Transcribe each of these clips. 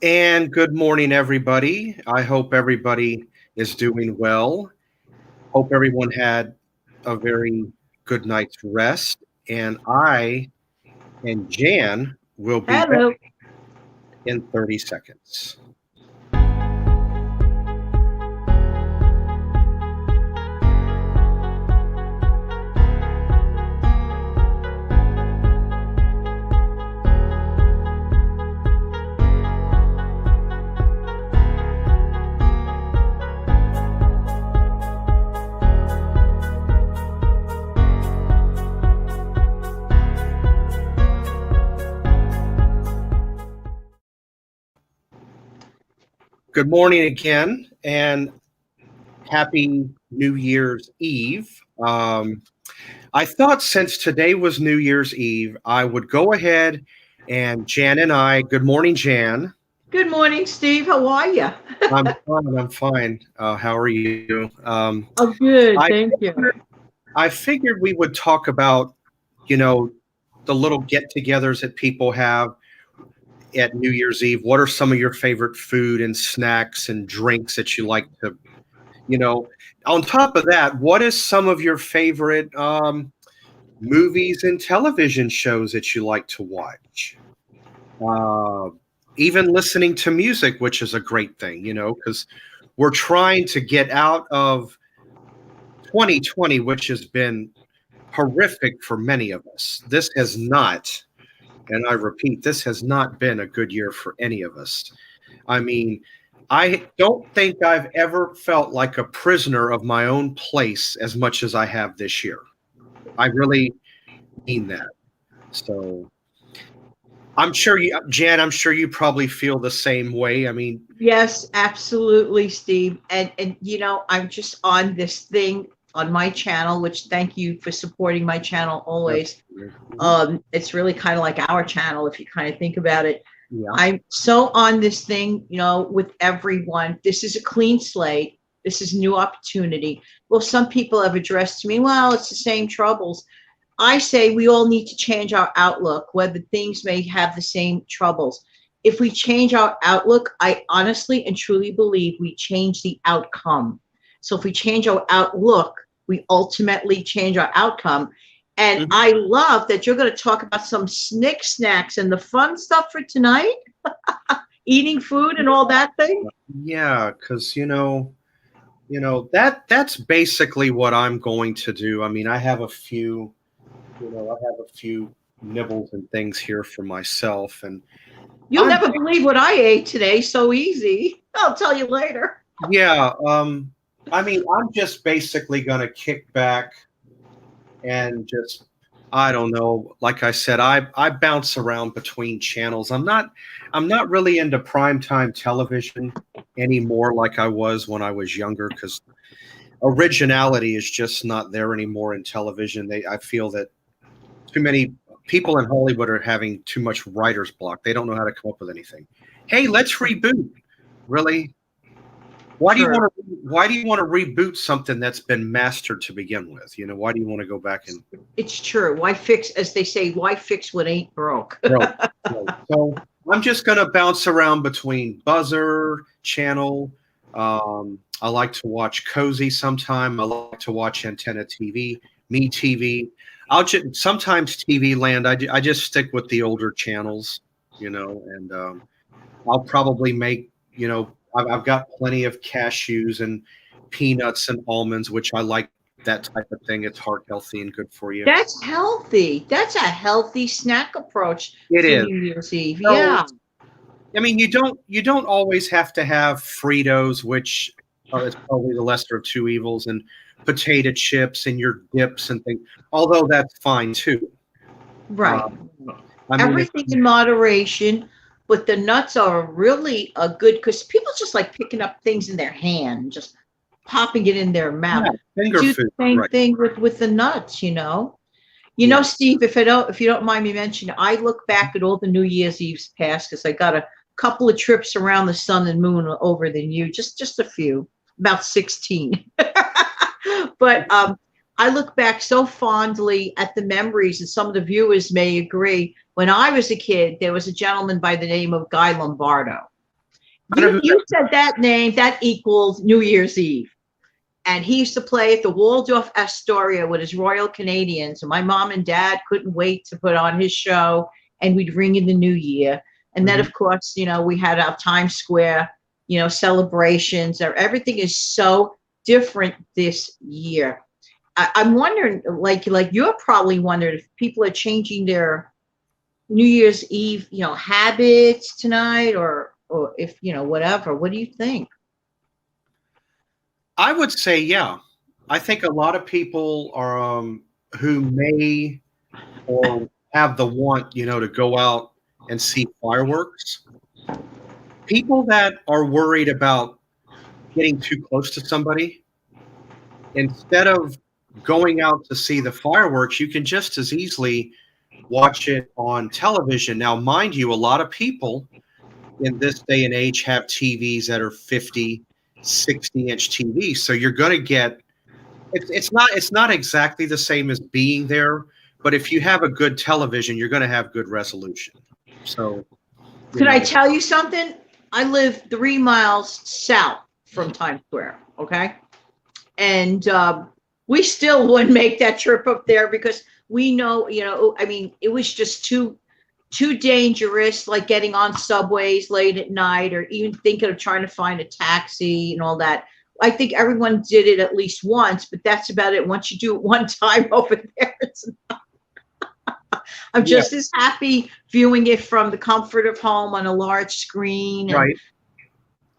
And good morning, everybody. I hope everybody is doing well. Hope everyone had a very good night's rest. And I and Jan will be back Hello. in 30 seconds. Good morning again, and happy New Year's Eve. I thought since today was New Year's Eve, I would go ahead and Jan and I, good morning, Jan. Good morning, Steve. How are you? I'm fine. I'm fine. How are you? Oh, good. I Thank you. I figured we would talk about, you know, the little get-togethers that people have at New Year's Eve. What are some of your favorite food and snacks and drinks that you like to, you know? On top of that, what is some of your favorite movies and television shows that you like to watch? Uh, Even listening to music, which is a great thing, because we're trying to get out of 2020, which has been horrific for many of us. This has not, and I repeat, this has not been a good year for any of us. I mean, I don't think I've ever felt like a prisoner of my own place as much as I have this year. I really mean that. So Jan, I'm sure you probably feel the same way. I mean, Yes, absolutely, Steve. And I'm just on this thing on my channel, which thank you for supporting my channel always. It's really kind of like our channel if you kind of think about it. yeah, I'm so on this thing, with everyone. This is a clean slate. This is a new opportunity. Well, some people have addressed to me, well, it's the same troubles. I say we all need to change our outlook, whether things may have the same troubles. If we change our outlook, I honestly and truly believe we change the outcome. So if we change our outlook, we ultimately change our outcome. And mhm. I love that you're going to talk about some snick snacks and the fun stuff for tonight, eating food and all that thing. Yeah, because that's basically what I'm going to do. I mean, I have a few nibbles and things here for myself, and You'll I'm never believe what I ate today. So easy. I'll tell you later. yeah. I mean, I'm just basically gonna kick back and just I don't know. Like I said, I bounce around between channels. I'm not really into primetime television anymore like I was when I was younger because originality is just not there anymore in television. I feel that too many people in Hollywood are having too much writer's block. They don't know how to come up with anything. Hey, let's reboot. Really? True. Why do you want to reboot something that's been mastered to begin with? Why do you want to go back and It's true. Why fix, as they say, why fix what ain't broke? broke? So I'm just gonna bounce around between Buzzer channel. I like to watch Cozy sometime. I like to watch Antenna TV, Me TV. I'll just sometimes TV Land. I just stick with the older channels, and I'll probably make, I've got plenty of cashews and peanuts and almonds, which I like that type of thing. It's heart healthy and good for you. That's healthy. That's a healthy snack approach It for is. New Year's Eve. So, Yeah. I mean, you don't always have to have Fritos, which is probably the lesser of two evils, and potato chips and your dips and things. Although that's fine too. Right. Um, I mean, if Everything in moderation, but the nuts are really a good because people just like picking up things in their hand, just popping it in their mouth. yeah, finger Do the food, same right? thing with the nuts. Yeah. Steve, if you don't mind me mentioning, I look back at all the New Year's Eves past because I got a couple of trips around the sun and moon over than you, just a few, about 16. But I look back so fondly at the memories, and some of the viewers may agree. When I was a kid, there was a gentleman by the name of Guy Lombardo. I know who You said that name, that equals New Year's Eve. And he used to play at the Waldorf Astoria with his Royal Canadians. And my mom and dad couldn't wait to put on his show, and we'd ring in the new year. And then, Mhm. of course, we had our Times Square, celebrations. Everything is so different this year. I'm wondering, like you're probably wondering if people are changing their New Year's Eve, habits tonight, or if whatever. What do you think? I would say, yeah. I think a lot of people are who may or have the want, to go out and see fireworks. People that are worried about getting too close to somebody, instead of going out to see the fireworks, you can just as easily watch it on television. Now, mind you, a lot of people in this day and age have TVs that are 50, 60-inch TVs. So you're going to get it's not exactly the same as being there, but if you have a good television, you're going to have good resolution. So, you Could I know, tell you something? I live 3 miles south from Times Square. Okay. And we still wouldn't make that trip up there because we know, I mean, it was just too dangerous, like getting on subways late at night or even thinking of trying to find a taxi and all that. I think everyone did it at least once, but that's about it. Once you do it one time over there, I'm yeah, just as happy viewing it from the comfort of home on a large screen. And right.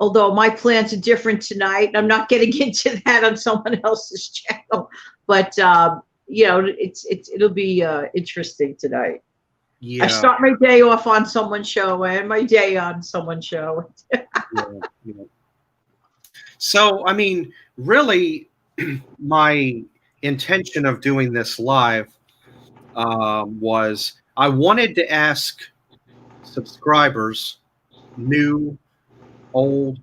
although my plans are different tonight, I'm not getting into that on someone else's channel. But it'll be interesting tonight. I Yeah, start my day off on someone's show and my day on someone's show. yeah, yeah. So, I mean, really, my intention of doing this live was I wanted to ask subscribers, new, old,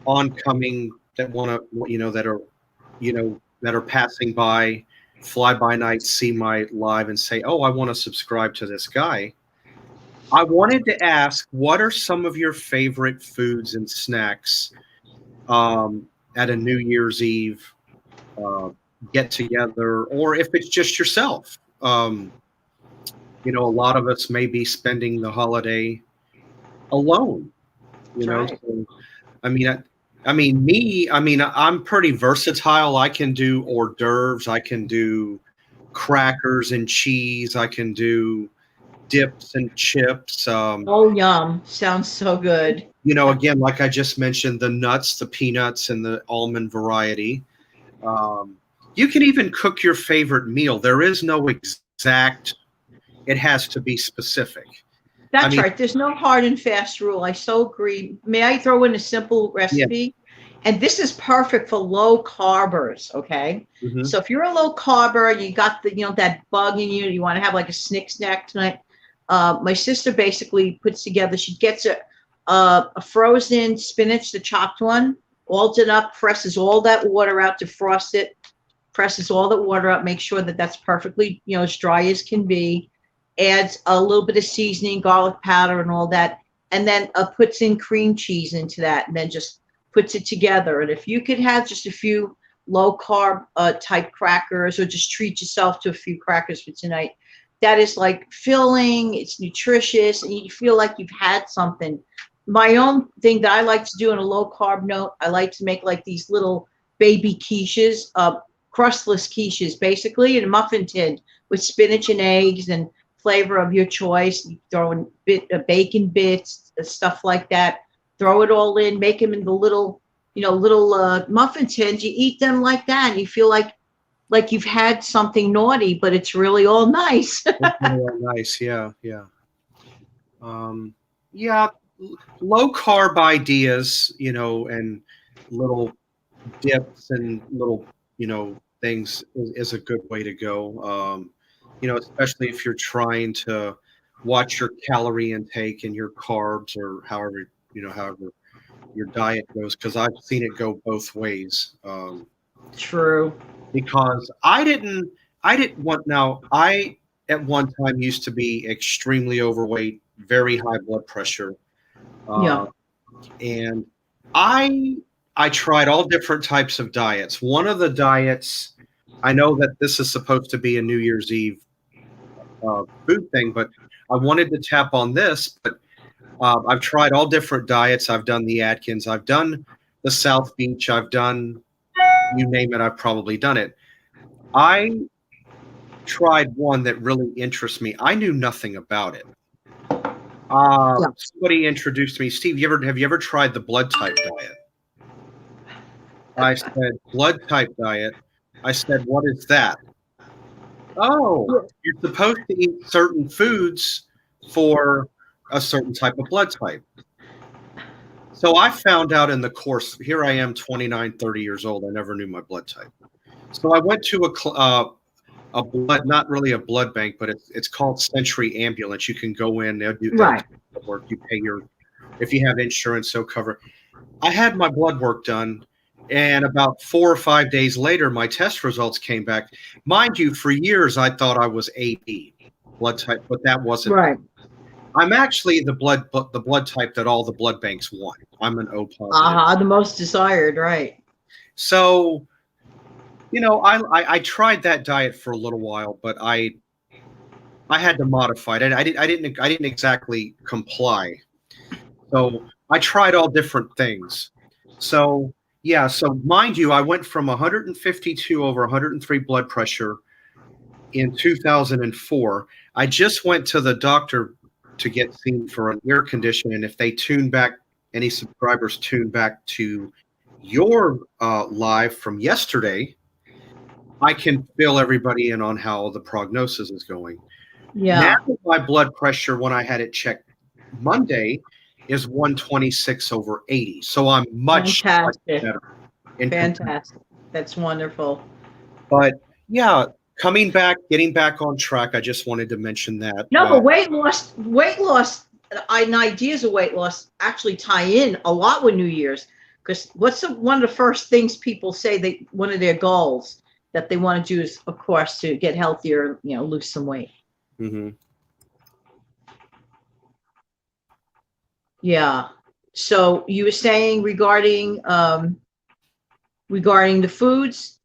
oncoming, that want to, that are passing by, fly by night, see my live, and say, "Oh, I want to subscribe to this guy." I wanted to ask, what are some of your favorite foods and snacks at a New Year's Eve uh, get together, or if it's just yourself? A lot of us may be spending the holiday alone. That's right. So I mean, I'm pretty versatile. I can do hors d'oeuvres. I can do crackers and cheese. I can do dips and chips. Oh, yum. Sounds so good. Again, like I just mentioned, the nuts, the peanuts, and the almond variety. Um, you can even cook your favorite meal. There is no exact, it has to be specific. I That's mean, right. There's no hard and fast rule. I so agree. May I throw in a simple yeah. recipe? And this is perfect for low carbers. Okay. Hmm. So if you're a low carber, you got that bug in you, you want to have like a snack tonight. My sister basically puts together, she gets a frozen spinach, the chopped one, alls it up, presses all that water out to frost it, presses all the water up, make sure that that's perfectly, as dry as can be, adds a little bit of seasoning, garlic powder, and all that, and then puts in cream cheese into that, and then just puts it together. And if you could have just a few low carb type crackers, or just treat yourself to a few crackers for tonight, that is like filling, it's nutritious, and you feel like you've had something. My own thing that I like to do on a low carb note, I like to make like these little baby quiches, crustless quiches, basically in a muffin tin with spinach and eggs and flavor of your choice. You throw in bacon bits, stuff like that. Throw it all in, make them in the little muffin tins. You eat them like that, and you feel like you've had something naughty, but it's really all nice. It's really all nice. Yeah, yeah. Yeah, low carb ideas, and little dips and little, things is a good way to go. Especially if you're trying to watch your calorie intake and your carbs, or however your diet goes, because I've seen it go both ways. True. Because I didn't want now I at one time used to be extremely overweight, very high blood pressure. Uh, Yeah. and I I tried all different types of diets. One of the diets, I know that this is supposed to be a New Year's Eve food thing, but I wanted to tap on this. But I've tried all different diets. I've done the Atkins. I've done the South Beach. I've done, you name it. I've probably done it. I tried one that really interests me. I knew nothing about it. Yeah. Somebody introduced me. Steve, have you ever tried the blood type diet? I said, blood type diet. I said, what is that? Oh, you're supposed to eat certain foods for a certain type of blood type. So I found out in the course, here I am, 29, 30 years old. I never knew my blood type. So I went to a blood, not really a blood bank, but it's called Century Ambulance. You can go in, they'll do Right. work. You pay if you have insurance, they'll cover. I had my blood work done, and about 4 or 5 days later, my test results came back. Mind you, for years I thought I was AB blood type, but that wasn't. Right. I'm actually the blood type that all the blood banks want. I'm an O positive. The most desired, right. So, I tried that diet for a little while, but I had to modify it. I didn't exactly comply. So I tried all different things. So yeah, so mind you, I went from 152 over 103 blood pressure in 2004. I just went to the doctor to get seen for an ear condition, and if they tune back, any subscribers tune back to your live from yesterday, I can fill everybody in on how the prognosis is going. Yeah. Now my blood pressure, when I had it checked Monday, is 126 over 80. So I'm much better. Fantastic. That's wonderful. But yeah, getting back on track, I just wanted to mention that. No, but weight loss, and ideas of weight loss actually tie in a lot with New Year's. Because one of the first things people say one of their goals that they want to do is, of course, to get healthier, lose some weight. Mm-hmm. Yeah. So you were saying regarding the foods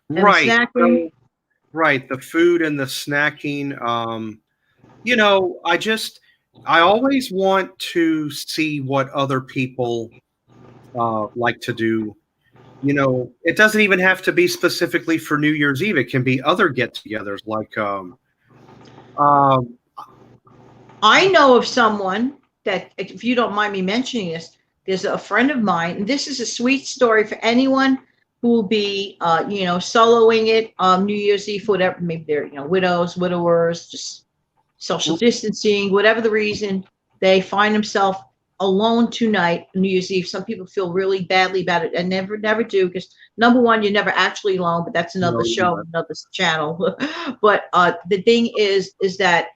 and Right. the snacking. Right. The food and the snacking. I always want to see what other people like to do. It doesn't even have to be specifically for New Year's Eve. It can be other get-togethers, like I know of someone that, if you don't mind me mentioning this, there's a friend of mine, and this is a sweet story for anyone who will be, soloing it New Year's Eve, whatever, maybe they're, widows, widowers, just social distancing, whatever the reason, they find themselves alone tonight, New Year's Eve. Some people feel really badly about it and never do, because number one, you're never actually alone, but that's another show, another channel. But the thing is that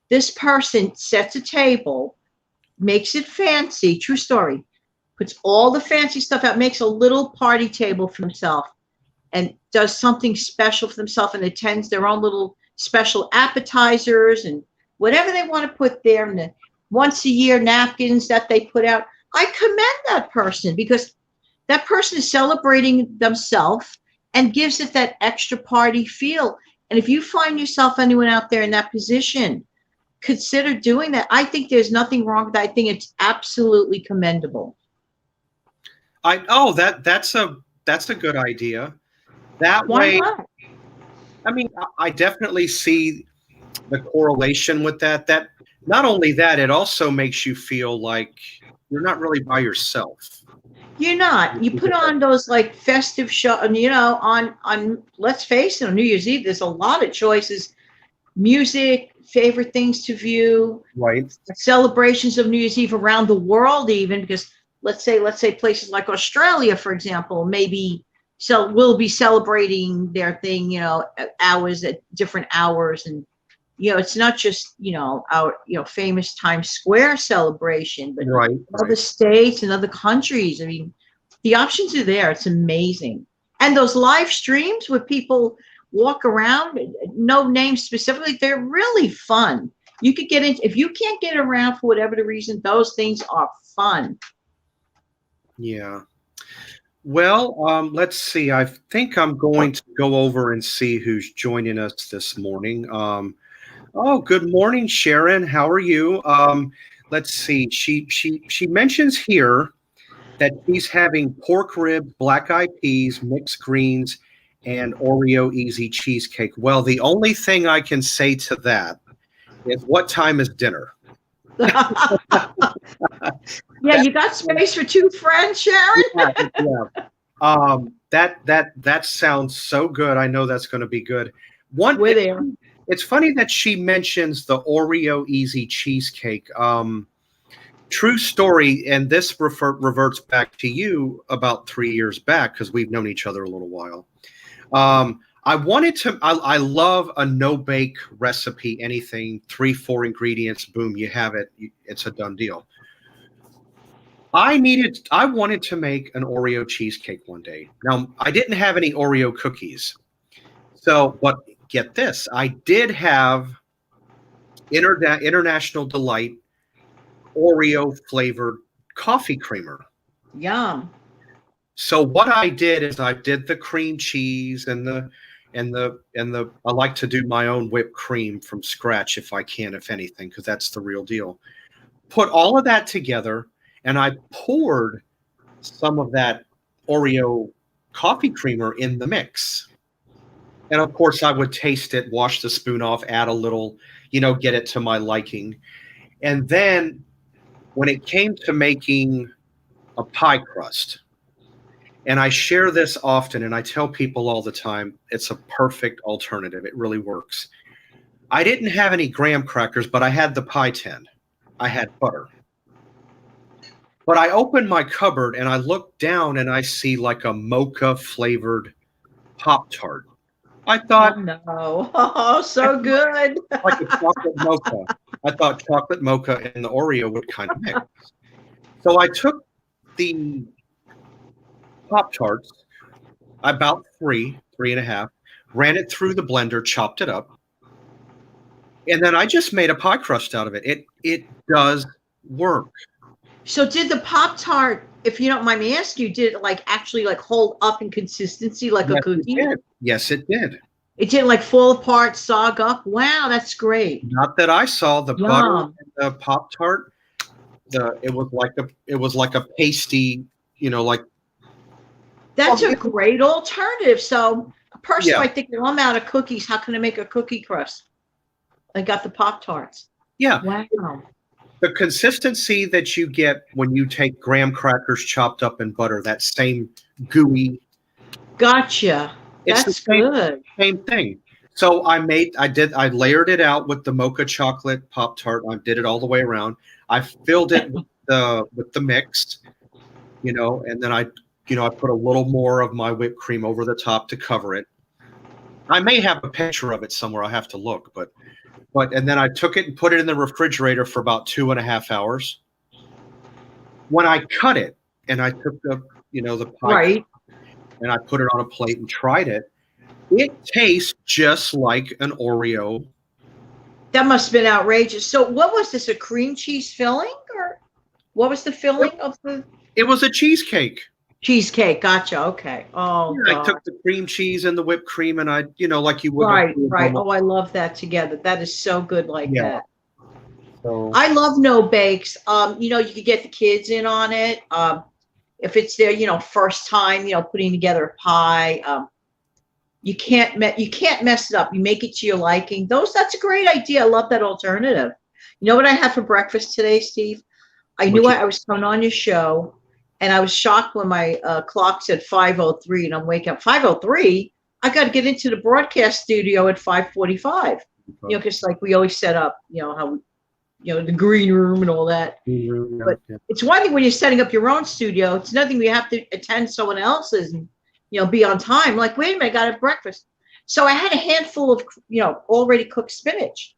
this person sets a table, makes it fancy, true story, puts all the fancy stuff out, makes a little party table for himself, and does something special for themselves, and attends their own little special appetizers and whatever they want to put there, and the once a year napkins that they put out. I commend that person, because that person is celebrating themselves and gives it that extra party feel. And if you find yourself, anyone out there in that position, consider doing that. I think there's nothing wrong with that. I think it's absolutely commendable. That's a good idea. That way, I mean, I definitely see the correlation with that. That not only that, it also makes you feel like you're not really by yourself. You're not. You put on those like festive show, and on let's face it, on New Year's Eve, there's a lot of choices, music, favorite things to view, right? Celebrations of New Year's Eve around the world, even because let's say places like Australia, for example, maybe will be celebrating their thing, hours at different hours, and it's not just our famous Times Square celebration, but other states and other countries. I mean, the options are there. It's amazing. And those live streams where people walk around, no names specifically, they're really fun. You could get into, if you can't get around for whatever the reason, those things are fun. Yeah. Well, let's see. I think I'm going to go over and see who's joining us this morning. Oh, good morning, Sharon. How are you? Let's see. She mentions here that she's having pork ribs, black eyed peas, mixed greens, and Oreo easy cheesecake. Well, the only thing I can say to that is, what time is dinner? Yeah, you got space for two friends, Sharon? That sounds so good. I know that's going to be good. We're there. It's funny that she mentions the Oreo easy cheesecake. True story, and this reverts back to you about 3 years back, because we've known each other a little while. I love a no-bake recipe, anything, 3-4 ingredients, boom, you have it. It's a done deal. I wanted to make an Oreo cheesecake one day. Now, I didn't have any Oreo cookies. So, but get this, I did have International Delight Oreo flavored coffee creamer. Yum. So what I did is I did the cream cheese and the I like to do my own whipped cream from scratch if I can, if anything, because that's the real deal. Put all of that together, and I poured some of that Oreo coffee creamer in the mix. And of course, I would taste it, wash the spoon off, add a little, get it to my liking. And then when it came to making a pie crust, and I share this often, and I tell people all the time, it's a perfect alternative. It really works. I didn't have any graham crackers, but I had the pie tin. I had butter. But I opened my cupboard, and I look down, and I see like a mocha flavored Pop-Tart. I thought, oh, no. Oh, so good. Like a chocolate mocha. I thought chocolate mocha and the Oreo would kind of mix. So I took the Pop-Tarts, about three and a half, ran it through the blender, chopped it up, and then I just made a pie crust out of it. It does work. So did the Pop-Tart, if you don't mind me asking you, did it actually hold up in consistency like a cookie? It did. Yes, it did. It didn't fall apart, sog up? Wow, that's great. Not that I saw. The butter and the Pop-Tart, it was like a pasty, like. That's a great alternative. So a person might think, well, I'm out of cookies. How can I make a cookie crust? I got the Pop-Tarts. Yeah. Wow. The consistency that you get when you take graham crackers chopped up in butter, that same gooey. Gotcha. That's good. Same thing. So I layered it out with the Mocha Chocolate Pop-Tart. I did it all the way around. I filled it with the mix, and then I put a little more of my whipped cream over the top to cover it. I may have a picture of it somewhere. I'll have to look, but and then I took it and put it in the refrigerator for about 2.5 hours. When I cut it and I took the pie and I put it on a plate and tried it, it tastes just like an Oreo. That must have been outrageous. So what was this, a cream cheese filling, or what was the filling of the? It was a cheesecake. Cheesecake, gotcha. Okay. Oh, yeah, I took the cream cheese and the whipped cream, and I, like you would. Right. Oh, I love that together. That is so good, that. So I love no bakes. You could get the kids in on it. If it's their, first time, putting together a pie. You can't mess it up. You make it to your liking. That's a great idea. I love that alternative. You know what I had for breakfast today, Steve? I knew I was coming on your show. And I was shocked when my clock said 5:03, and I'm waking up 5:03. I got to get into the broadcast studio at 5:45. Because we always set up, how we, the green room and all that. But it's one thing when you're setting up your own studio. It's nothing we have to attend someone else's and be on time. Wait a minute, I got to have breakfast. So I had a handful of already cooked spinach,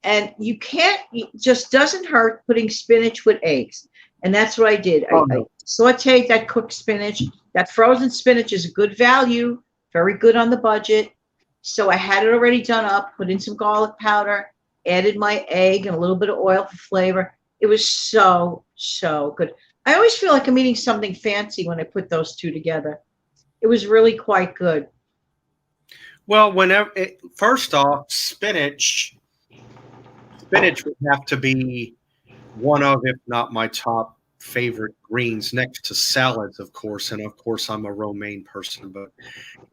and it just doesn't hurt putting spinach with eggs. And that's what I did. I sauteed that cooked spinach. That frozen spinach is a good value, very good on the budget. So I had it already done up, put in some garlic powder, added my egg and a little bit of oil for flavor. It was so, so good. I always feel like I'm eating something fancy when I put those two together. It was really quite good. Well, first off, spinach would have to be one of, if not my top favorite greens, next to salads, of course. And of course, I'm a romaine person. But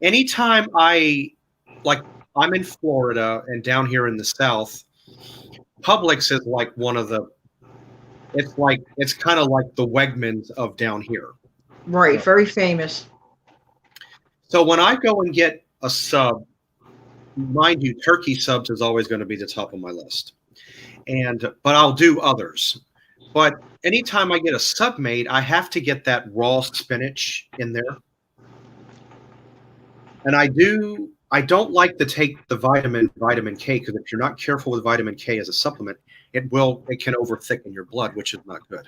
anytime like, I'm in Florida and down here in the South, Publix is like one of the, it's kind of like the Wegmans of down here. Right, very famous. So when I go and get a sub, mind you, turkey subs is always going to be the top of my list. But I'll do others. But anytime I get a sub made, I have to get that raw spinach in there. And I don't like to take the vitamin K, because if you're not careful with vitamin K as a supplement, it can over thicken your blood, which is not good.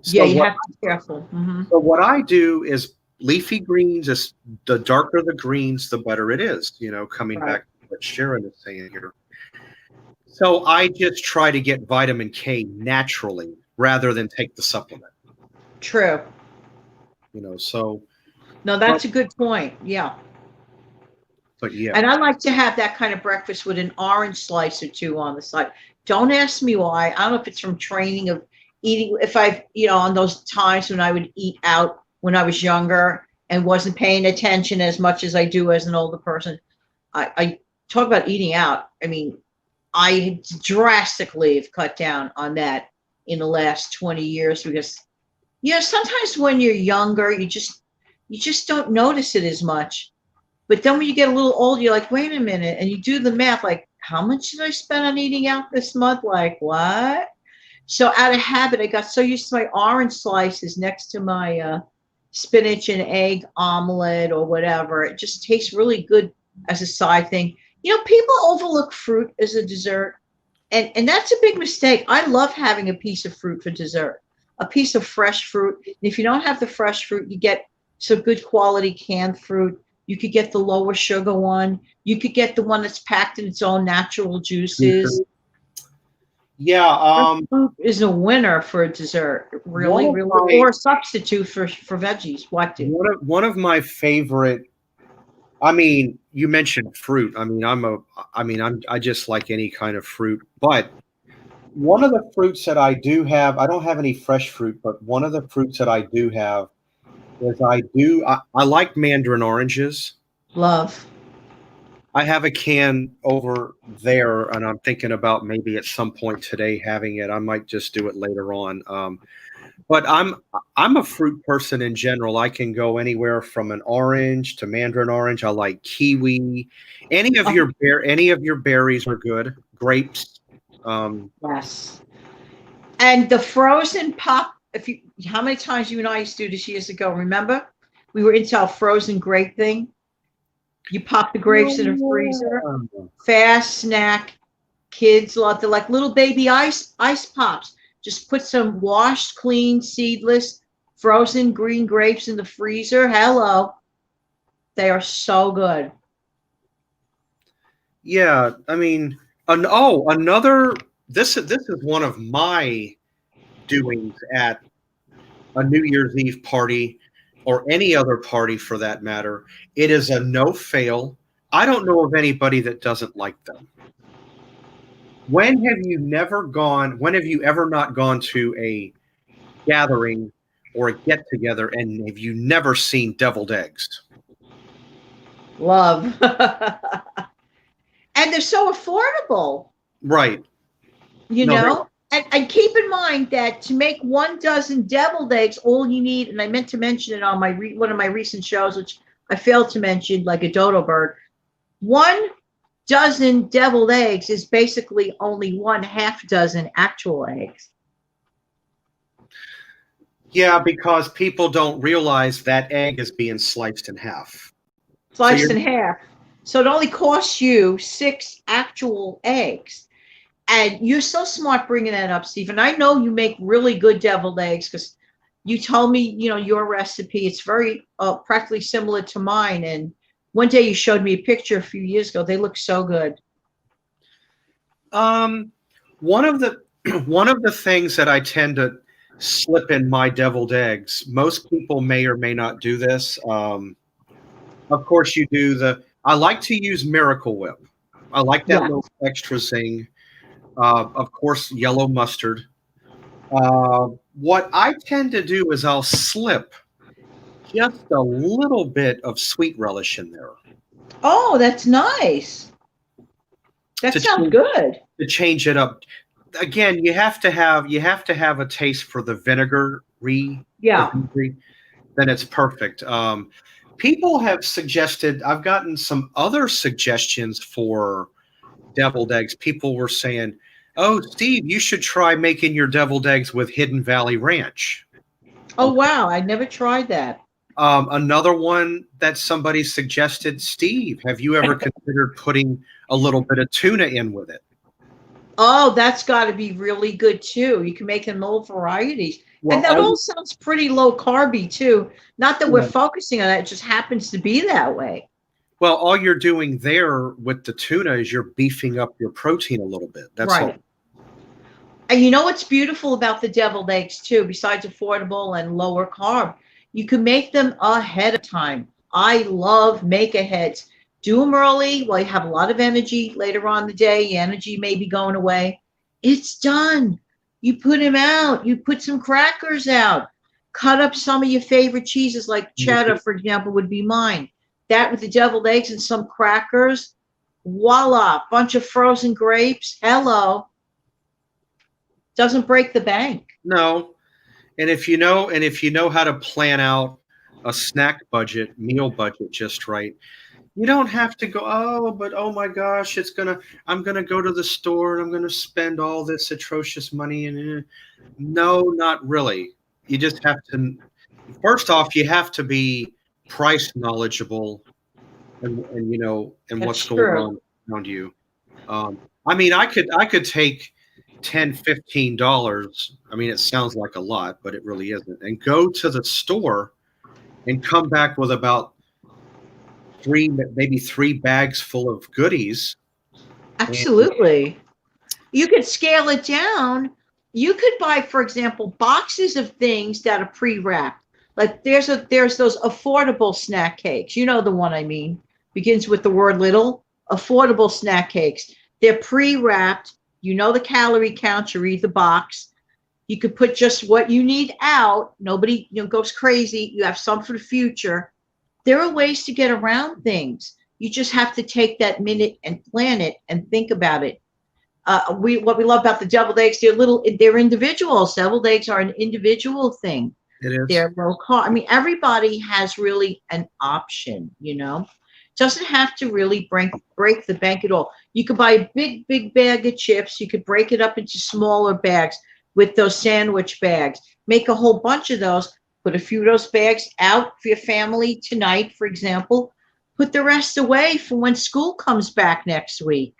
Yeah, you have to be careful. So what I do is leafy greens. Is the darker the greens, the better it is. Coming back to what Sharon is saying here. So I just try to get vitamin K naturally rather than take the supplement. True. So. No, that's a good point. Yeah. But yeah. And I like to have that kind of breakfast with an orange slice or two on the side. Don't ask me why. I don't know if it's from training of eating. If I've, on those times when I would eat out when I was younger and wasn't paying attention as much as I do as an older person. I talk about eating out. I mean, I drastically have cut down on that in the last 20 years because, sometimes when you're younger, you just don't notice it as much. But then when you get a little older, you're like, wait a minute. And you do the math, like, how much did I spend on eating out this month? Like, what? So out of habit, I got so used to my orange slices next to my spinach and egg omelet or whatever. It just tastes really good as a side thing. People overlook fruit as a dessert. And that's a big mistake. I love having a piece of fruit for dessert, a piece of fresh fruit. And if you don't have the fresh fruit, you get some good quality canned fruit. You could get the lower sugar one. You could get the one that's packed in its own natural juices. Yeah. Fruit is a winner for a dessert, really, or a substitute for veggies. What do? One of my favorite. I mean, you mentioned fruit. I mean, I just like any kind of fruit. But one of the fruits that I do have, I don't have any fresh fruit, but one of the fruits that I do have is I like mandarin oranges. Love. I have a can over there, and I'm thinking about maybe at some point today having it. I might just do it later on. But I'm a fruit person in general. I can go anywhere from an orange to mandarin orange. I like kiwi. Any of your berries are good. Grapes. Yes. And the frozen pop. How many times you and I used to do this years ago? Remember, we were into our frozen grape thing. You pop the grapes in a freezer. Fast snack. Kids love. They're like little baby ice pops. Just put some washed, clean, seedless, frozen green grapes in the freezer. Hello. They are so good. Yeah, I mean, another. This is one of my doings at a New Year's Eve party or any other party for that matter. It is a no fail. I don't know of anybody that doesn't like them. When have you ever not gone to a gathering or a get together and have you never seen deviled eggs? Love. And they're so affordable. Right. And keep in mind that to make 1 dozen deviled eggs, all you need, and I meant to mention it on one of my recent shows, which I failed to mention, like a dodo bird. 1 dozen deviled eggs is basically only 1/2 dozen actual eggs. Yeah, because people don't realize that egg is being sliced in half. Sliced in half. So it only costs you 6 actual eggs. And you're so smart bringing that up, Steve. And I know you make really good deviled eggs because you told me, your recipe. It's very practically similar to mine. And one day you showed me a picture a few years ago. They look so good. Um, one of the one of the things that I tend to slip in my deviled eggs. Most people may or may not do this. Of course, you do the. I like to use Miracle Whip. I like that Yeah. little extra zing. Of course, yellow mustard. What I tend to do is I'll slip just a little bit of sweet relish in there Oh, that's nice. That to sounds change, good. to change it up. Again, you have to have a taste for the Yeah. vinegary, then it's perfect. People have suggested. I've gotten some other suggestions for deviled eggs. People were saying, "Oh, Steve, you should try making your deviled eggs with Hidden Valley Ranch." Oh, Okay. wow. I never tried that. Another one that somebody suggested, Steve, have you ever considered putting a little bit of tuna in with it? Oh, that's got to be really good too. You can make in little varieties. Well, And that all sounds pretty low carby too. Not that we're yeah. focusing on it, it just happens to be that way. Well, all you're doing there with the tuna is you're beefing up your protein a little bit. That's all. Right. And you know what's beautiful about the deviled eggs too, besides affordable and lower carb? You can make them ahead of time. I love make aheads. Do them early while you have a lot of energy later on in the day. Your energy may be going away. It's done. You put them out. You put some crackers out. Cut up some of your favorite cheeses, like cheddar, for example, would be mine. That with the deviled eggs and some crackers. Voila. Bunch of frozen grapes. Hello. Doesn't break the bank. No, and if you know how to plan out a snack budget, meal budget just right, you don't have to go, oh, but oh my gosh, I'm gonna go to the store and I'm gonna spend all this atrocious money and no, not really. You just have to first off, you have to be price knowledgeable and and That's what's going true. on around you. I mean, I could take $10, $15. I mean, it sounds like a lot, but it really isn't. And go to the store and come back with about maybe three bags full of goodies. And Absolutely. You could scale it down. You could buy, for example, boxes of things that are pre-wrapped. Like there's those affordable snack cakes. You know the one I mean. Begins with the word little. Affordable snack cakes. They're pre-wrapped. You know the calorie count. You read the box. You could put just what you need out. Nobody, goes crazy. You have some for the future. There are ways to get around things. You just have to take that minute and plan it and think about it. What we love about the deviled eggs, they're individuals. Deviled eggs are an individual thing. it is. They're low carb. I mean, everybody has really an option. Doesn't have to really break the bank at all. You could buy a big bag of chips. You could break it up into smaller bags with those sandwich bags. Make a whole bunch of those. Put a few of those bags out for your family tonight, for example. Put the rest away for when school comes back next week.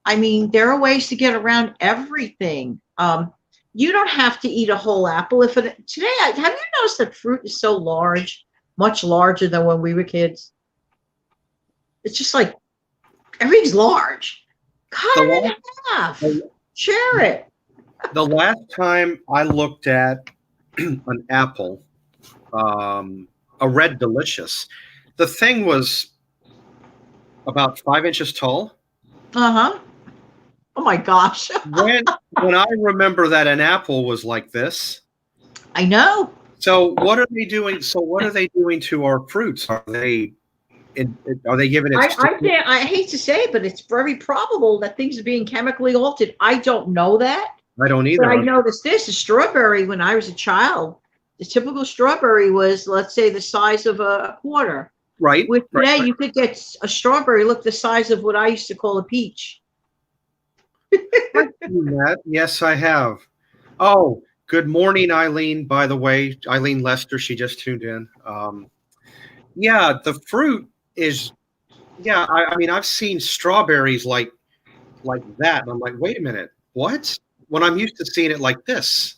I mean, there are ways to get around everything. You don't have to eat a whole apple. Today, have you noticed that fruit is so large, much larger than when we were kids? It's just like everything's large. Cut The it in last, half. the, Share it. the last time I looked at an apple, a red delicious, the thing was about 5 inches tall. Uh huh. Oh my gosh. When I remember that an apple was like this. I know. So what are they doing? So what are they doing to our fruits? Are they giving it? I hate to say it, but it's very probable that things are being chemically altered. I don't know that, I don't but I either. noticed this. A strawberry, when I was a child, the typical strawberry was, let's say, the size of a quarter. Right. With Right. today, you could get a strawberry look the size of what I used to call a peach. I've seen that. Yes, I have. Oh, good morning, Eileen. By the way, Eileen Lester, she just tuned in. Yeah, the fruit is. Yeah, I mean, I've seen strawberries like that, and I'm like, wait a minute, what? When I'm used to seeing it like this.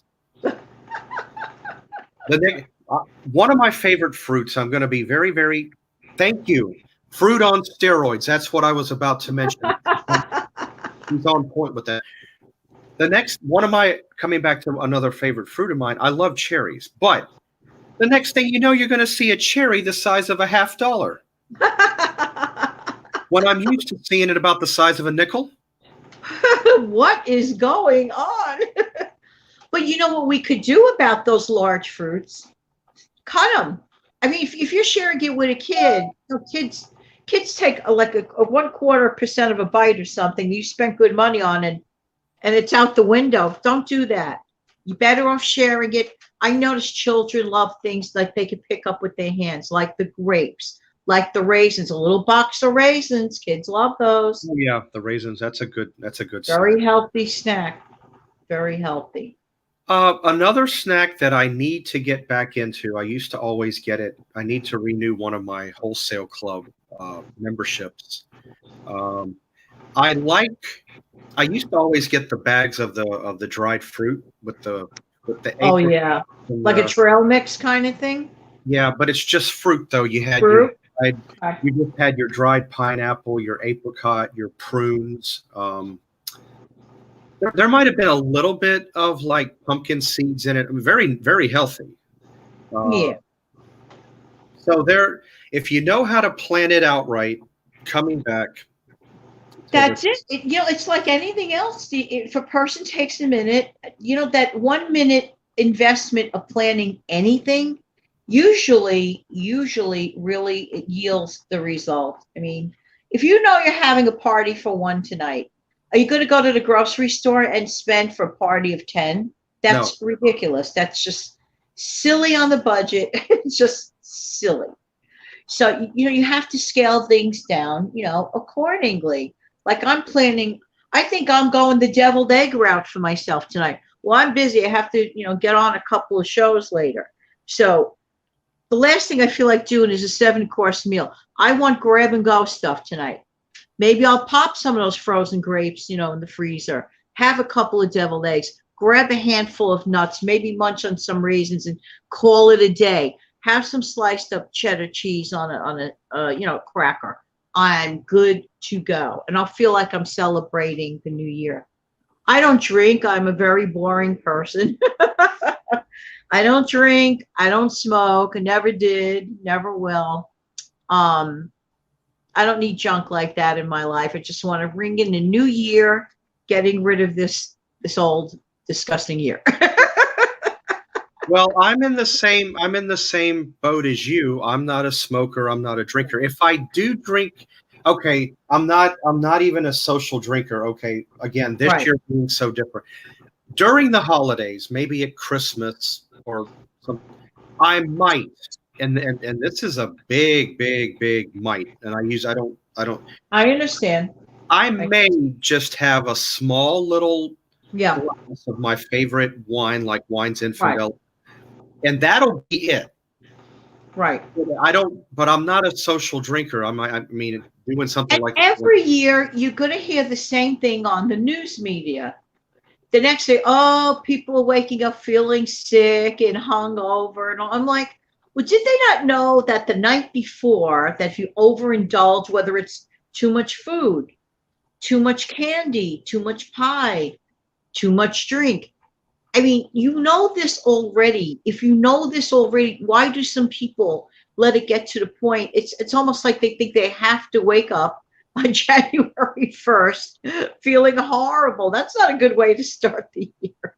One of my favorite fruits. I'm going to be very, very. Thank you. Fruit on steroids. That's what I was about to mention. He's on point with that. The next one of my coming back to another favorite fruit of mine, I love cherries, but the next thing you know, you're going to see a cherry the size of a $50 when I'm used to seeing it about the size of a nickel. What is going on? But you know what we could do about those large fruits? Cut them. I mean, if you're sharing it with a kid, kids take like a 1/4% of a bite or something you spent good money on, and it's out the window. Don't do that. You're better off sharing it. I notice children love things like they can pick up with their hands, like the grapes, like the raisins, a little box of raisins. Kids love those. Oh, yeah, the raisins. That's a good Very snack. healthy snack. Very healthy. Another snack that I need to get back into. I used to always get it. I need to renew one of my wholesale club memberships. Um, I like. I used to always get the bags of the dried fruit with the Oh apricot yeah, and like a trail mix kind of thing. yeah, but it's just fruit though. Fruit. You just had your dried pineapple, your apricot, your prunes. There might have been a little bit of like pumpkin seeds in it. I mean, very, very healthy. Uh, Yeah. so there, if you know how to plan it out right, coming back to the That's it. It's like anything else. If a person takes a minute, that 1 minute investment of planning anything, usually really it yields the result. I mean, if you know you're having a party for one tonight, are you going to go to the grocery store and spend for a party of 10? no, That's ridiculous. That's just silly on the budget. It's just silly. So, you have to scale things down, accordingly. Like I'm planning, I think I'm going the deviled egg route for myself tonight. Well, I'm busy. I have to, get on a couple of shows later. So the last thing I feel like doing is a 7-course meal. I want grab and go stuff tonight. Maybe I'll pop some of those frozen grapes, in the freezer, have a couple of deviled eggs, grab a handful of nuts, maybe munch on some raisins and call it a day. Have some sliced up cheddar cheese on a cracker. I'm good to go. And I'll feel like I'm celebrating the new year. I don't drink. I'm a very boring person. I don't drink. I don't smoke. I never did. Never will. I don't need junk like that in my life. I just want to ring in the new year, getting rid of this old disgusting year. well, I'm in the same boat as you. I'm not a smoker. I'm not a drinker. If I do drink, okay, I'm not even a social drinker. Okay, again, this Right. year being so different. During the holidays, maybe at Christmas or some, I might, and this is a big, big, big might, and I don't, I understand. I may just have a small little Yeah. glass of my favorite wine, like Wines Right. Infidel, and that'll be it. Right. But I'm not a social drinker. I mean, doing something And like every year you're going to hear the same thing on the news media. The next day, oh, people are waking up feeling sick and hungover. And I'm like, well, did they not know that the night before, that if you overindulge, whether it's too much food, too much candy, too much pie, too much drink? I mean, you know this already. If you know this already, why do some people let it get to the point? It's almost like they think they have to wake up on January 1st feeling horrible. That's not a good way to start the year.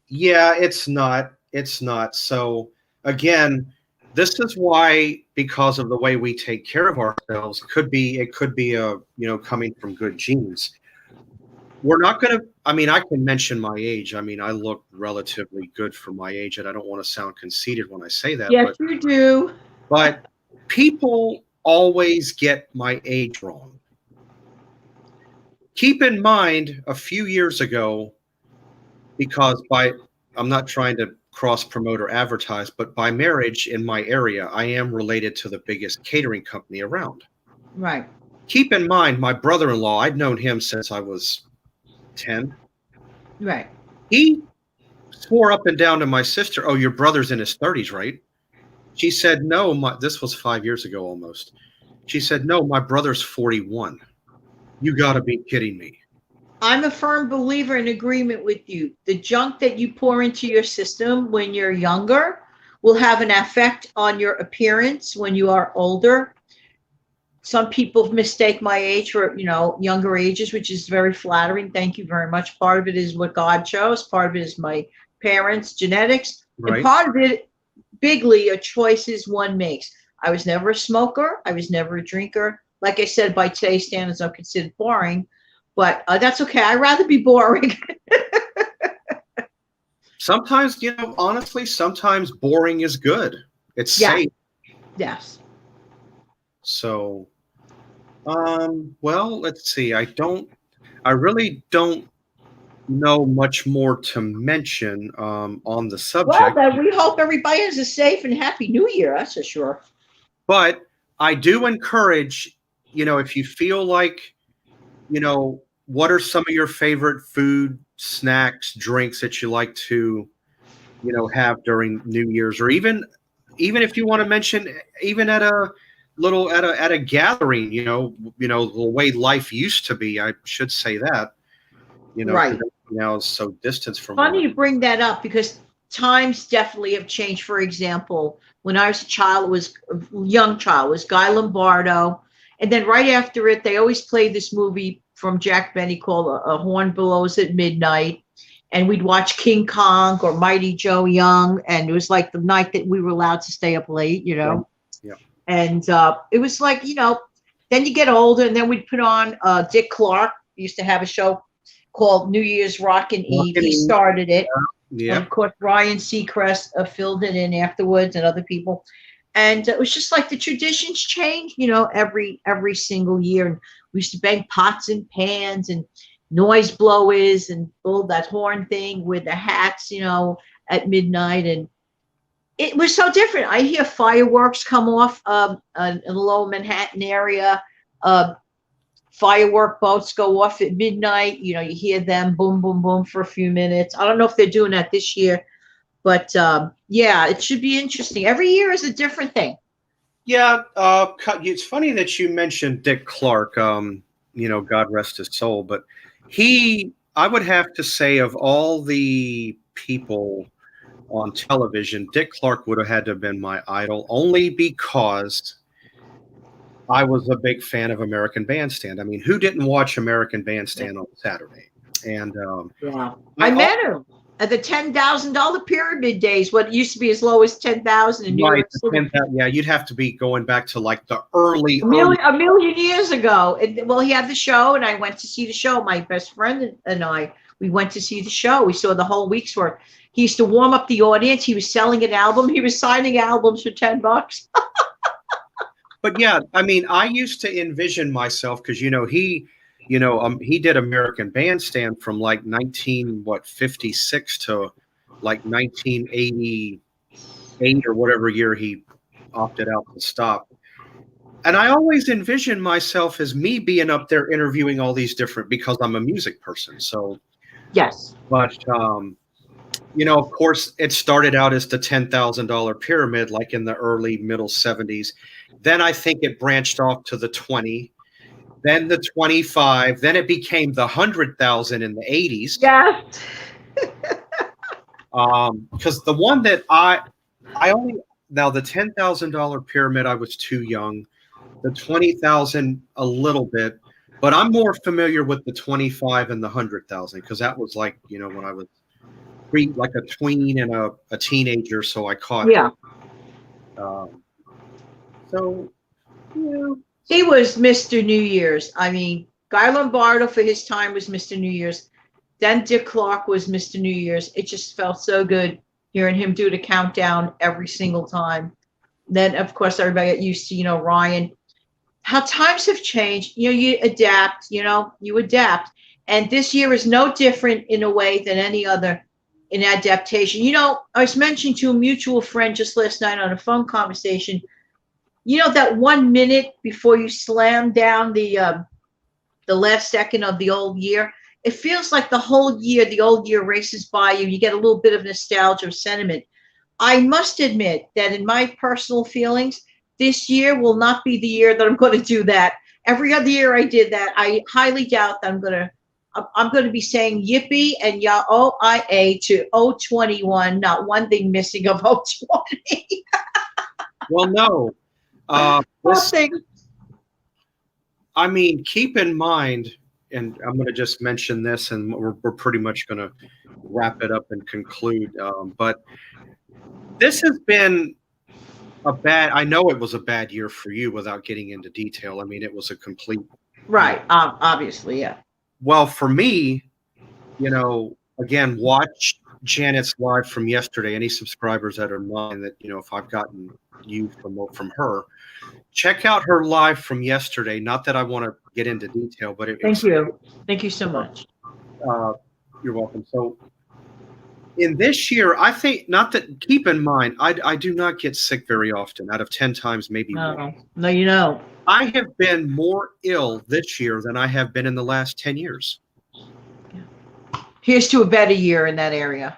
yeah, it's not. It's not. So again, this is why, because of the way we take care of ourselves, it could be a coming from good genes. We're not going to. I mean, I can mention my age. I mean, I look relatively good for my age, and I don't want to sound conceited when I say that, Yes, you do. but people always get my age wrong. Keep in mind, a few years ago, because I'm not trying to cross promote or advertise, but by marriage in my area, I am related to the biggest catering company around. Right. Keep in mind, my brother-in-law, I'd known him since I was 10. Right. He swore up and down to my sister, "Oh, your brother's in his 30s, right?" She said, "No, this was 5 years ago almost." She said, "No, my brother's 41." You got to be kidding me. I'm a firm believer in agreement with you. The junk that you pour into your system when you're younger will have an effect on your appearance when you are older. Some people mistake my age for, younger ages, which is very flattering. Thank you very much. Part of it is what God chose. Part of it is my parents' genetics. And Right. part of it, bigly, are choices one makes. I was never a smoker. I was never a drinker. Like I said, by today's standards, I'm considered boring. But that's okay. I'd rather be boring. Sometimes, honestly, sometimes boring is good. It's Yeah. safe. Yes. So, well, let's see. I really don't know much more to mention on the Well, subject, then we hope everybody has a safe and happy New Year. That's for sure. but I do encourage, if you feel like, what are some of your favorite food, snacks, drinks that you like to, have during New Year's, or even if you want to mention, even at a little at a gathering, the way life used to be. I should say that, because Right. now is so distant from one. Funny you bring that up because times definitely have changed. For example, when I was a child, it was a young child, it was Guy Lombardo. And then right after it, they always played this movie from Jack Benny called A Horn Blows at Midnight. And we'd watch King Kong or Mighty Joe Young. And it was like the night that we were allowed to stay up late, Right. Yeah. And it was like, then you get older, and then we'd put on Dick Clark. He used to have a show called New Year's Rockin' Eve. He Marketing. started it. And Yeah. of course, Ryan Seacrest filled it in afterwards, and other people. And it was just like the traditions change, every single year. And we used to bang pots and pans and noise blowers and all that horn thing with the hats, at midnight. And it was so different. I hear fireworks come off in the lower Manhattan area. Uh, Firework boats go off at midnight. You hear them boom, boom, boom for a few minutes. I don't know if they're doing that this year, but yeah, it should be interesting. Every year is a different thing. Yeah. It's funny that you mentioned Dick Clark. God rest his soul, but I would have to say, of all the people on television, Dick Clark would have had to have been my idol, only because I was a big fan of American Bandstand. I mean, who didn't watch American Bandstand on Saturday? And Yeah, I I met him at the $10,000 pyramid days. What used to be as low as 10,000 in New right, York City. yeah, you'd have to be going back to like the early, A million years ago. Well, he had the show, and I went to see the show. My best friend and I, we went to see the show. We saw the whole week's worth. He used to warm up the audience. He was selling an album. He was signing albums for $10. But yeah, I mean, I used to envision myself because he did American Bandstand from like 56 to like 1988 or whatever year he opted out to stop. And I always envisioned myself as me being up there interviewing all these different, because I'm a music person. So, Yes. but of course, it started out as the $10,000 pyramid, like in the early middle 70s. Then I think it branched off to the 20, then the 25, then it became the 100,000 in the 80s. Yes. Because the one that I only, now the $10,000 pyramid, I was too young. The 20,000 a little bit, but I'm more familiar with the 25 and the 100,000 because that was like when I was like a tween and a teenager, so I caught. Yeah. So yeah. He was Mr. New Year's. I mean, Guy Lombardo for his time was Mr. New Year's. Then Dick Clark was Mr. New Year's. It just felt so good hearing him do the countdown every single time. Then, of course, everybody got used to, Ryan. How times have changed. You adapt, you adapt. And this year is no different in a way than any other in adaptation. I was mentioning to a mutual friend just last night on a phone conversation, that 1 minute before you slam down the last second of the old year, it feels like the old year races by you. You get a little bit of nostalgia or sentiment. I must admit that in my personal feelings, this year will not be the year that I'm going to do that. Every other year I did that. I highly doubt that I'm gonna be saying yippee and ya OIA to 021. Not one thing missing of 020. Well, no. This, Nothing. I mean, keep in mind, and I'm going to just mention this, and we're pretty much going to wrap it up and conclude. But this has been I know it was a bad year for you without getting into detail. I mean, it was a complete. Right. Obviously, yeah. Well, for me, again, watch Janet's live from yesterday. Any subscribers that are mine that, if I've gotten you from her, check out her live from yesterday. Not that I want to get into detail, but Thank you. Thank you so much. You're welcome. So in this year, I think not that. Keep in mind, I do not get sick very often. Out of 10 times, maybe one. No. I have been more ill this year than I have been in the last 10 years. Here's to a better year in that area.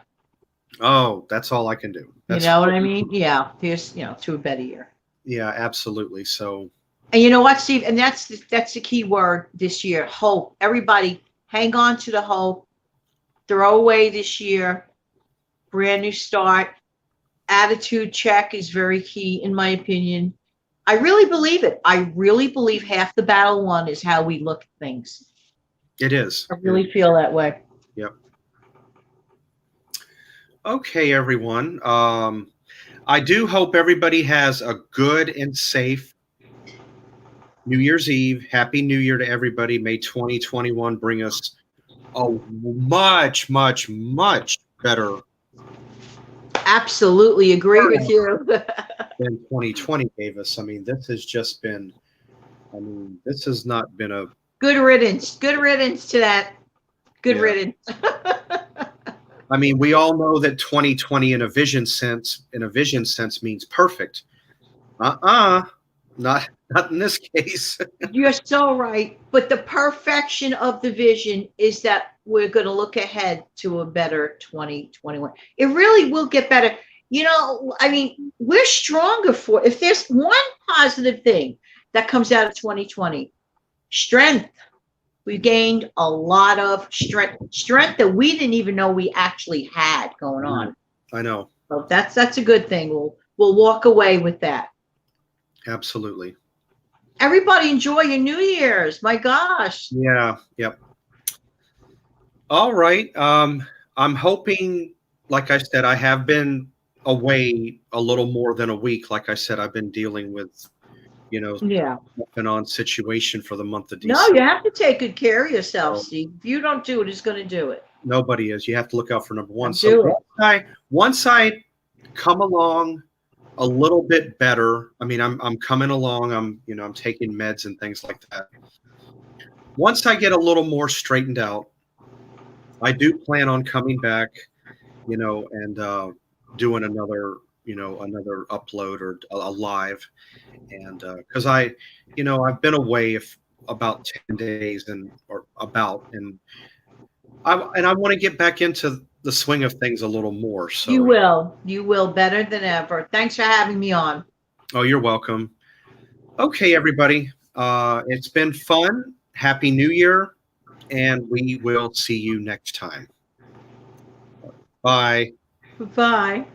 Oh, that's all I can do. You know what I mean? Yeah. Here's, to a better year. Yeah, absolutely. So, and you know what, Steve? And that's the key word this year. Hope. Everybody hang on to the hope. Throw away this year. Brand new start. Attitude check is very key, in my opinion. I really believe it. I really believe half the battle won is how we look at things. It is. I really feel that way. Yep. Okay, everyone. I do hope everybody has a good and safe New Year's Eve. Happy New Year to everybody. May 2021 bring us a much, much, much better. Absolutely agree with you. Than 2020 gave us. I mean, this has just been, this has not been a good riddance. Good riddance to that. Good riddance. I mean, we all know that 2020 in a vision sense means perfect. Not in this case. You're so right. But the perfection of the vision is that we're going to look ahead to a better 2021. It really will get better. We're stronger if there's one positive thing that comes out of 2020, strength. We gained a lot of strength that we didn't even know we actually had going on. I know. So that's a good thing. We'll walk away with that. Absolutely. Everybody enjoy your New Year's. My gosh. Yeah. Yep. All right. I'm hoping, like I said, I have been away a little more than a week. Like I said, I've been dealing with, off and on situation for the month of December. No, you have to take good care of yourself, Steve. If you don't do it, who's going to do it? Nobody is. You have to look out for number one. So once I come along a little bit better, I'm coming along. I'm taking meds and things like that. Once I get a little more straightened out, I do plan on coming back, and doing another upload or a live, and because I've been away about 10 days and I want to get back into the swing of things a little more. So you will better than ever. Thanks for having me on. Oh, you're welcome. Okay, everybody. It's been fun. Happy New Year, and we will see you next time. Bye. Bye.